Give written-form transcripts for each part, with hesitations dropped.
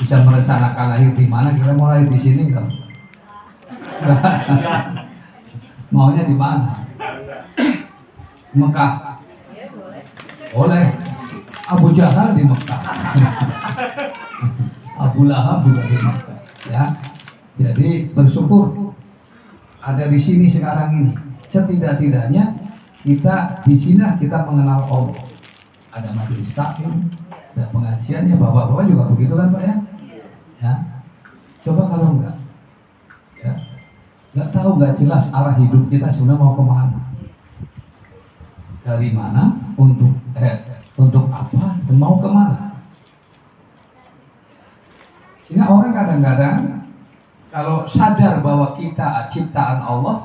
bisa merencanakan lahir di mana, kita mau lahir di sini enggak? Maunya di mana? Mekah. Boleh. Abu Jahal di Mekah. Abu Lahab juga di Mekah. Ya. Jadi bersyukur ada di sini sekarang ini. Setidak-tidaknya kita di sini kita mengenal Allah. Ada majelis taklim, ada pengajiannya, bapak-bapak juga begitu kan Pak ya? Ya. Coba kalau enggak, ya, enggak tahu, enggak jelas arah hidup kita sebenarnya mau kemana, dari mana, untuk apa, dan mau kemana. Sehingga orang kadang-kadang kalau sadar bahwa kita ciptaan Allah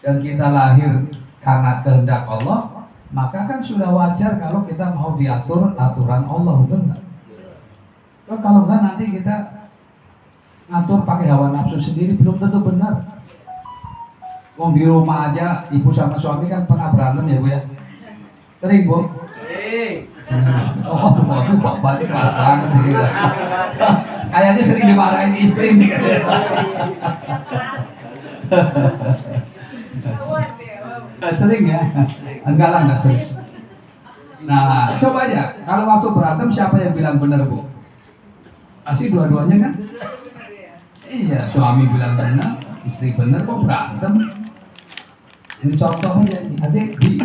dan kita lahir karena kehendak Allah, maka kan sudah wajar kalau kita mau diatur aturan Allah, betul nggak? Kalau enggak nanti kita ngatur pakai hawa nafsu sendiri, belum tentu benar. Wong di rumah aja ibu sama suami kan pernah berantem ya Bu ya? Sering Bu? Sering. Oh, waduh bapak ini keras banget nih. Kayaknya sering dimarahin istri nih. Sering ya? Enggak lah, enggak sering. Nah, coba aja kalau waktu berantem siapa yang bilang benar Bu? Pasti dua-duanya kan? Iya, suami bilang benar, istri benar, kok berantem? Ini contoh aja nih, adik di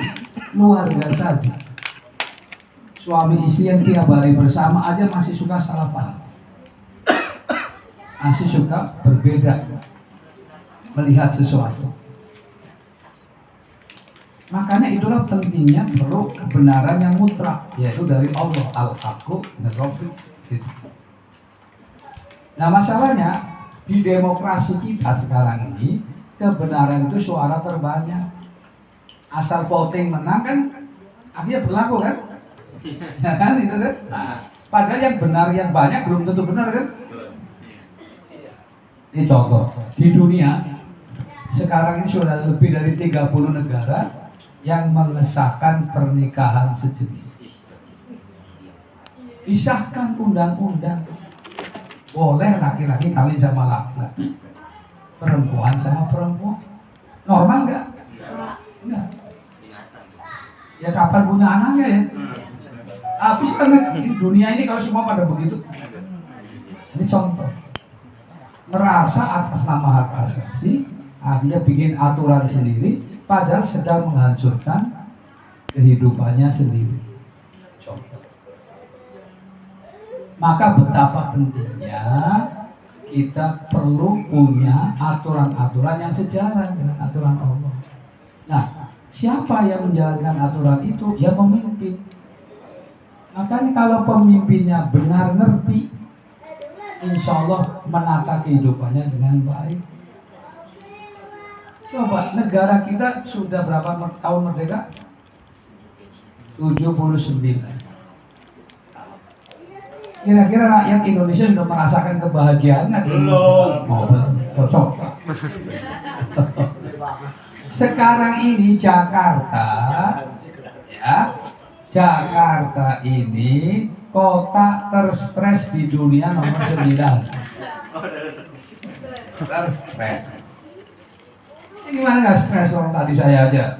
keluarga saja. Suami istri yang tiap hari bersama aja masih suka salah paham, masih suka berbeda melihat sesuatu. Makanya itulah pentingnya perlu kebenaran yang mutlak, yaitu dari Allah, al-haqqu min rabbik. Nah masalahnya di demokrasi kita sekarang ini, kebenaran itu suara terbanyak. Asal voting menang kan akhirnya berlaku kan? Ya kan itu kan? Nah, padahal yang benar yang banyak belum tentu benar kan? Ini contoh di dunia sekarang ini sudah lebih dari 30 negara yang mengesahkan pernikahan sejenis. Disahkan undang-undang. Boleh laki-laki kawin sama laki-laki, perempuan sama perempuan. Normal nggak? Enggak. Ya kapan punya anaknya ya? Habis kan dunia ini kalau semua pada begitu. Ini contoh. Merasa atas nama hak asasi, akhirnya bikin aturan sendiri, padahal sedang menghancurkan kehidupannya sendiri. Contoh. Maka betapa pentingnya kita perlu punya aturan-aturan yang sejalan dengan aturan Allah. Nah, siapa yang menjalankan aturan itu? Ya pemimpin. Makanya kalau pemimpinnya benar ngerti, insya Allah menata kehidupannya dengan baik. Coba negara kita sudah berapa tahun merdeka? 79. Kira-kira rakyat Indonesia sudah merasakan kebahagiaan nggak? Belum. Oh, cocok. Sekarang ini Jakarta, ya, Jakarta ini kota terstres di dunia nomor 9. Terstres. Ini gimana nggak stres orang tadi saya aja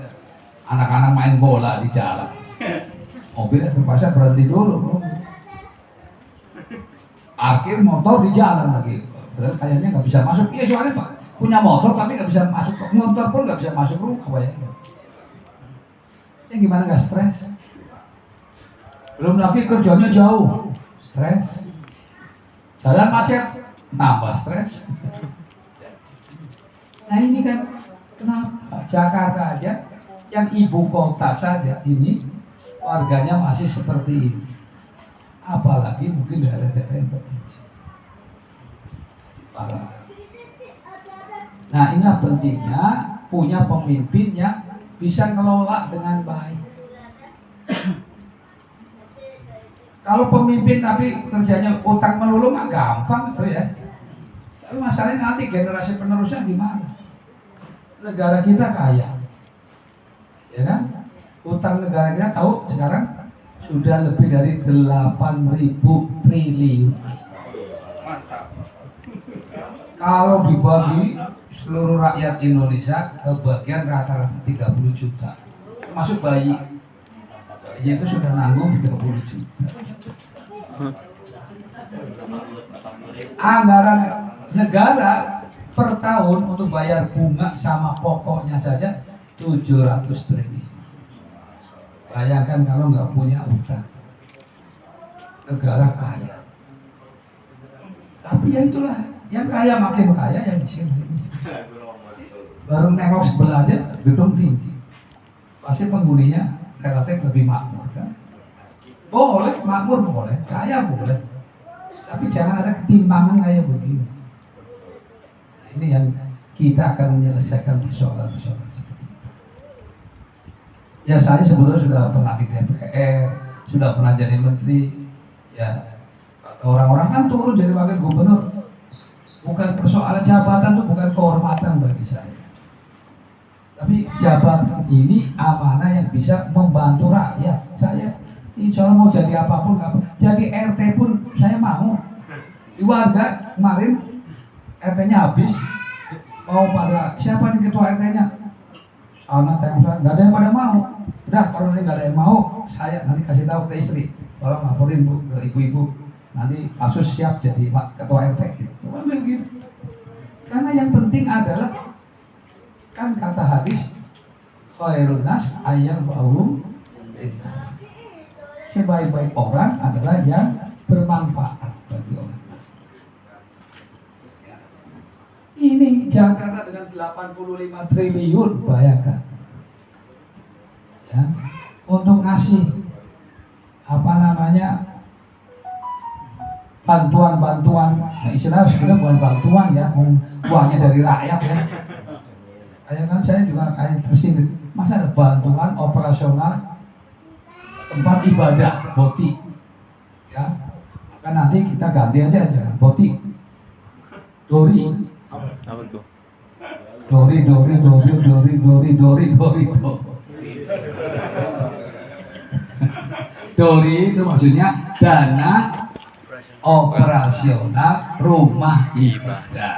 anak-anak main bola di jalan, mobilnya terpaksa berhenti dulu. Parkir motor di jalan lagi, kayaknya nggak bisa masuk. Iya soalnya Pak punya motor tapi nggak bisa masuk, motor pun nggak bisa masuk rumah, bayangin. Ya gimana nggak stres? Belum lagi kerjanya jauh, stres. Jalan macet, nambah stres. Nah ini kan kenapa Jakarta aja, yang ibu kota saja ini warganya masih seperti ini. Apalagi mungkin daerah-daerah yang terpencil. Nah inilah pentingnya punya pemimpin yang bisa ngelola dengan baik. Kalau pemimpin tapi kerjanya utang melulu mah gampang tuh ya. Tapi masalahnya nanti generasi penerusnya gimana? Negara kita kaya, ya kan? Utang negara kita tahu sekarang sudah lebih dari 8.000 triliun. Kalau dibagi seluruh rakyat Indonesia kebagian rata-rata 30 juta. Termasuk bayi. Bayi itu sudah nanggung 30 juta. Anggaran negara per tahun untuk bayar bunga sama pokoknya saja 700 triliun. Bayangkan kalau nggak punya utang, negara kaya. Tapi ya itulah, yang kaya makin kaya, yang miskin makin miskin. Baru nengok sebelah aja gedung tinggi, pasti penghuninya relatif lebih makmur kan? Boleh, makmur boleh, kaya boleh. Tapi jangan ada ketimpangan kayak begini. Nah, ini yang kita akan menyelesaikan persoalan-persoalan seperti itu. Ya saya sebetulnya sudah pernah di DPR, sudah pernah jadi menteri. Ya orang-orang kan turun jadi wakil gubernur. Bukan persoalan jabatan itu bukan kehormatan bagi saya. Tapi jabatan ini amanah yang bisa membantu rakyat. Saya insya Allah mau jadi apapun, jadi RT pun saya mau. Di warga kemarin RT-nya habis, mau pada siapa nih ketua RT-nya? Anak saya nggak ada yang pada mau. Udah kalau nggak ada yang mau, saya nanti kasih tahu ke istri, tolong laporin bu ke ibu-ibu. Nanti kasus siap jadi ketua RT gitu. Gitu. Karena yang penting adalah kan kata hadis khairun nas ayyam ba'um linnas. Sebaik-baik orang adalah yang bermanfaat bagi orang. Ini Jakarta dengan 85 triliun, bayangkan. Ya, untuk ngasih apa namanya bantuan-bantuan, nah istilah sebenarnya bukan bantuan ya, uangnya dari rakyat ya. Kayak kan saya juga kayak tersindir, masa ada bantuan operasional tempat ibadah boti, ya, maka nanti kita ganti aja boti, dori, apa tuh? Dori. Dori itu maksudnya dana operasional rumah ibadah.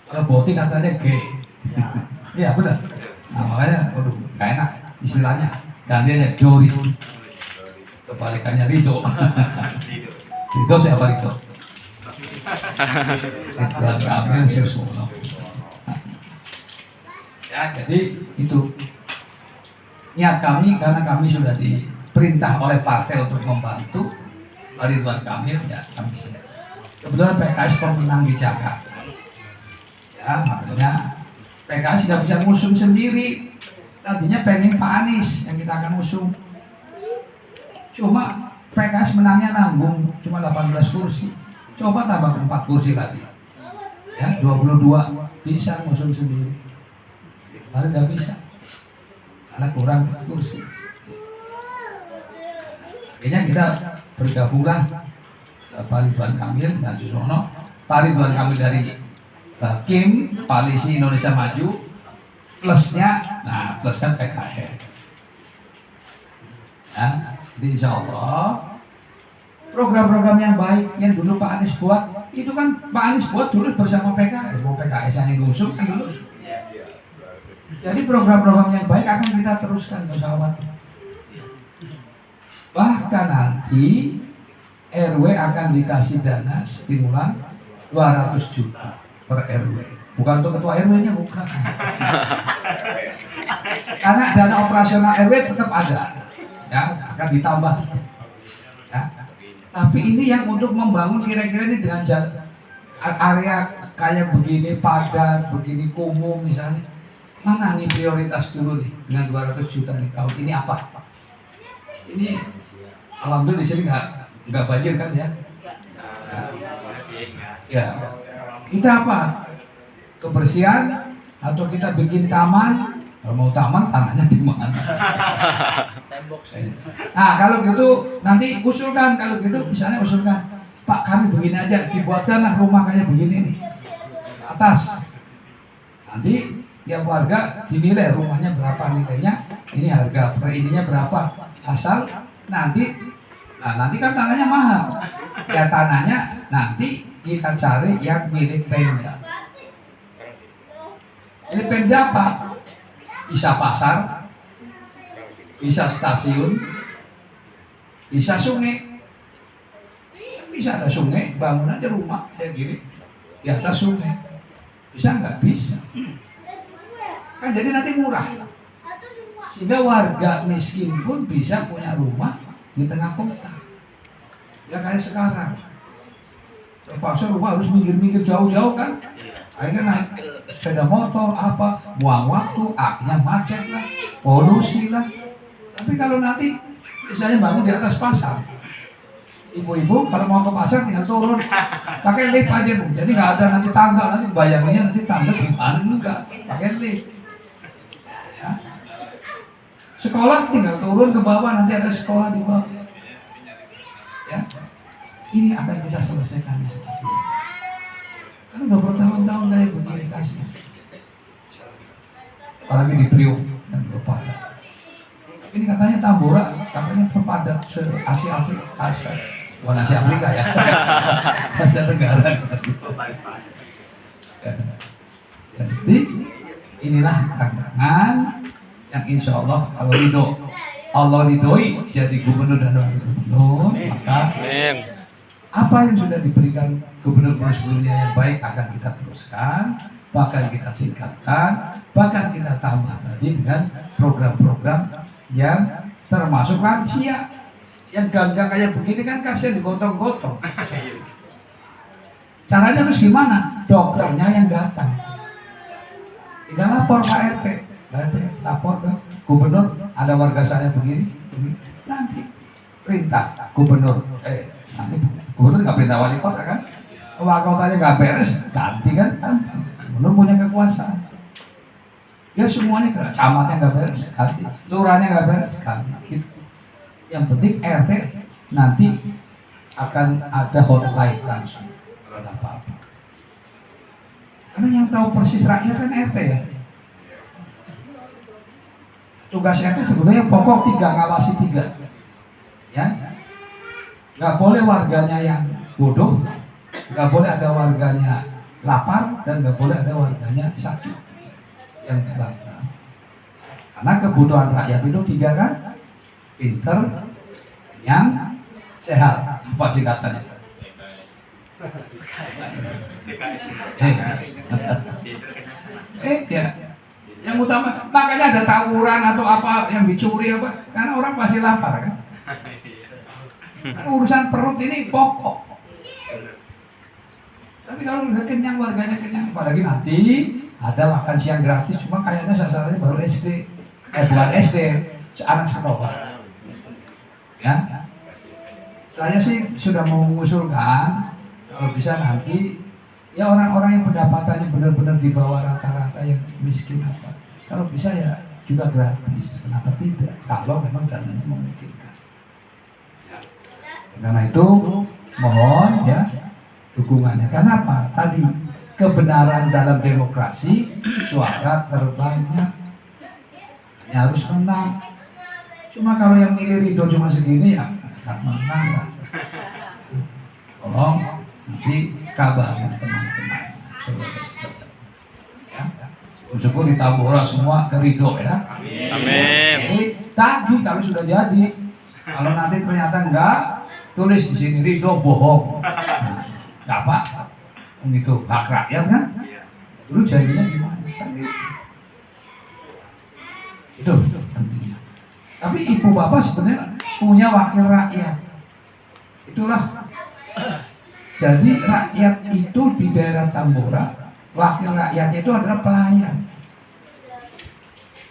Kalau boti katanya G. Iya benar. Nah makanya, waduh, gak enak istilahnya. Gantinya Dori. Kebalikannya Rido. Rido siapa Rido? Ridwan Kamil Suswono. Ya jadi itu niat kami, karena kami sudah diperintah oleh partai untuk membantu Ridwan Kamil, ya kami siap. Kebetulan PKS pemenang di Jakarta. Ya makanya PKS tidak bisa ngusung sendiri. Tadinya pengen Pak Anies yang kita akan usung. Cuma PKS menangnya nanggung cuma 18 kursi. Coba tambah 4 kursi lagi. Ya, 22 bisa ngusung sendiri. Kemarin nggak bisa. Karena kurang 4 kursi. Akhirnya kita bergabunglah Pak Ridwan Kamil dan Suswono. Pak Ridwan Kamil dari Kim, Koalisi Indonesia Maju, plusnya PKS. Ya, jadi insya Allah program-program yang baik yang dulu Pak Anies buat, itu kan Pak Anies buat dulu bersama PKS, mau PKS yang ngusung kan dulu. Jadi program-program yang baik akan kita teruskan, nggak usah khawatir. Bahkan nanti RW akan dikasih dana stimulan 200 juta per RW. Bukan untuk ketua RW-nya, bukan. Karena dana operasional RW tetap ada, ya akan ditambah. Ya. Tapi ini yang untuk membangun kira-kira ini dengan area kayak begini, padat, begini kumuh misalnya. Mana nih prioritas dulu nih dengan 200 juta nih tahun ini apa? Ini alhamdulillah di sini nggak banjir kan ya? Ya. Kita apa? Kebersihan atau kita bikin taman? Kalau mau taman, tanahnya di mana? Nah kalau gitu nanti usulkan, kalau gitu misalnya usulkan, Pak kami begini aja, dibuatkanlah rumah kayak begini nih atas. Nanti tiap warga dinilai rumahnya berapa nilainya, ini harga per ininya berapa, asal nanti kan tanahnya mahal, ya tanahnya nanti kita cari yang milik Pemda. Milik Pemda apa? Bisa pasar, bisa stasiun, bisa sungai. Bisa ada sungai, bangun aja rumah kayak gini di atas sungai. Bisa nggak? Bisa. Kan jadi nanti murah. Sehingga warga miskin pun bisa punya rumah di tengah kota. Ya kayak sekarang. Terpaksa rumah harus minggir-minggir jauh-jauh kan. Akhirnya naik sepeda motor, apa, buang waktu, akhirnya macet lah, polusi lah. Tapi kalau nanti misalnya bangun di atas pasar, ibu-ibu kalau mau ke pasar tinggal turun, pakai lift aja Bu. Jadi nggak ada nanti tangga, nanti bayangannya nanti tangga gimana juga, pakai lift. Ya. Sekolah tinggal turun ke bawah, nanti ada sekolah di bawah. Ya. Ini akan kita selesaikan seperti ini. Kan udah bertahun-tahun kayak begini kasih. Apalagi di Priok yang berpadat. Ini katanya Tambora, katanya terpadat se-Asia Afrika. Bukan Asia Afrika ya. Asia Tenggara. Jadi inilah tantangan yang insya Allah kalau Allah ridhoi jadi gubernur dan wakil gubernur, maka apa yang sudah diberikan gubernur sebelumnya yang baik akan kita teruskan, bahkan kita tingkatkan, bahkan kita tambah tadi dengan program-program yang termasuk lansia. Yang ganggang kayak begini kan kasihan digotong-gotong. Caranya terus gimana? Dokternya yang datang. Tinggal lapor Pak RT, lapor ke gubernur, ada warga saya begini. Nanti perintah gubernur, nanti gubernur nggak perintah wali kota kan? Wali kotanya nggak beres, ganti kan? Gubernur punya kekuasaan. Ya semuanya ke camatnya nggak beres, ganti. Lurahnya nggak beres, ganti. Gitu. Yang penting RT nanti akan ada hotline langsung kalau ada apa-apa. Karena yang tahu persis rakyat kan RT ya. Tugas RT sebenarnya pokok 3, ngawasi 3. Ya, nggak boleh warganya yang bodoh, nggak boleh ada warganya lapar, dan nggak boleh ada warganya sakit yang terlantar. Karena kebutuhan rakyat itu 3 kan, pinter, kenyang, sehat. Apa sih katanya? Ya. Yang utama, makanya ada tawuran atau apa yang dicuri apa, karena orang pasti lapar kan. Karena urusan perut ini pokok. Tapi kalau udah kenyang, warganya kenyang, apalagi nanti ada makan siang gratis, cuma kayaknya sasarannya baru SD, bukan SD, anak sekolah. Ya, saya sih sudah mau mengusulkan kalau bisa nanti ya orang-orang yang pendapatannya benar-benar di bawah rata-rata yang miskin apa, kalau bisa ya juga gratis. Kenapa tidak? Kalau memang dananya memungkinkan. Ya. Karena itu mohon ya dukungannya. Kenapa? Tadi kebenaran dalam demokrasi suara terbanyak harus menang. Cuma kalau yang milih Ridho cuma segini ya akan menang lah. Tolong nanti kabarin teman-teman. Ya. Syukur di Tambora semua ke Ridho ya. Amin. Jadi tadi kalau sudah jadi, kalau nanti ternyata enggak, tulis di sini Ridho bohong. Nah, enggak apa. Itu hak rakyat kan? Dulu jadinya gimana? Itu pentingnya. Tapi ibu bapak sebenarnya punya wakil rakyat. Itulah. Jadi rakyat itu di daerah Tambora, wakil rakyatnya itu adalah pelayan.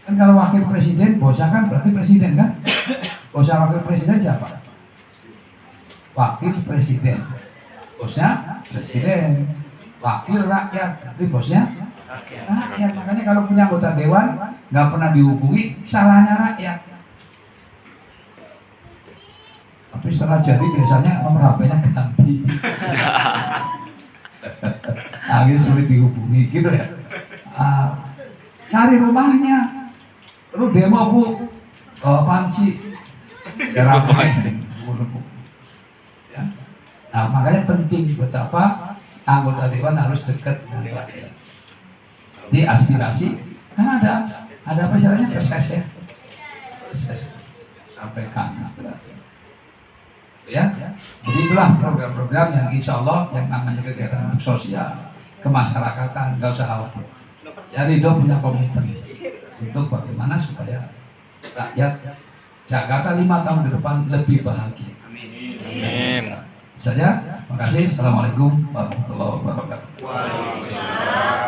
Kan kalau wakil presiden, bosnya kan berarti presiden kan? Bosnya wakil presiden siapa? Wakil presiden. Bosnya presiden. Wakil rakyat, berarti bosnya rakyat. Makanya kalau punya anggota dewan nggak pernah dihubungi, salahnya rakyat. Tapi setelah jadi biasanya nomor HP-nya ganti. Akhirnya sulit dihubungi gitu ya. Cari rumahnya. Lu demo Bu, panci. Ya. Nah makanya penting betapa anggota dewan harus dekat dengan rakyat. Di aspirasi kan ada apa istilahnya keses ya, keses sampaikan aspirasi. Ya, jadi itulah program-program yang insya Allah yang namanya kegiatan sosial kemasyarakatan, nggak usah khawatir. Ya Ridho punya komitmen untuk bagaimana supaya rakyat Jakarta 5 tahun ke depan lebih bahagia. Amin. Saja, terima kasih. Assalamualaikum warahmatullahi wabarakatuh.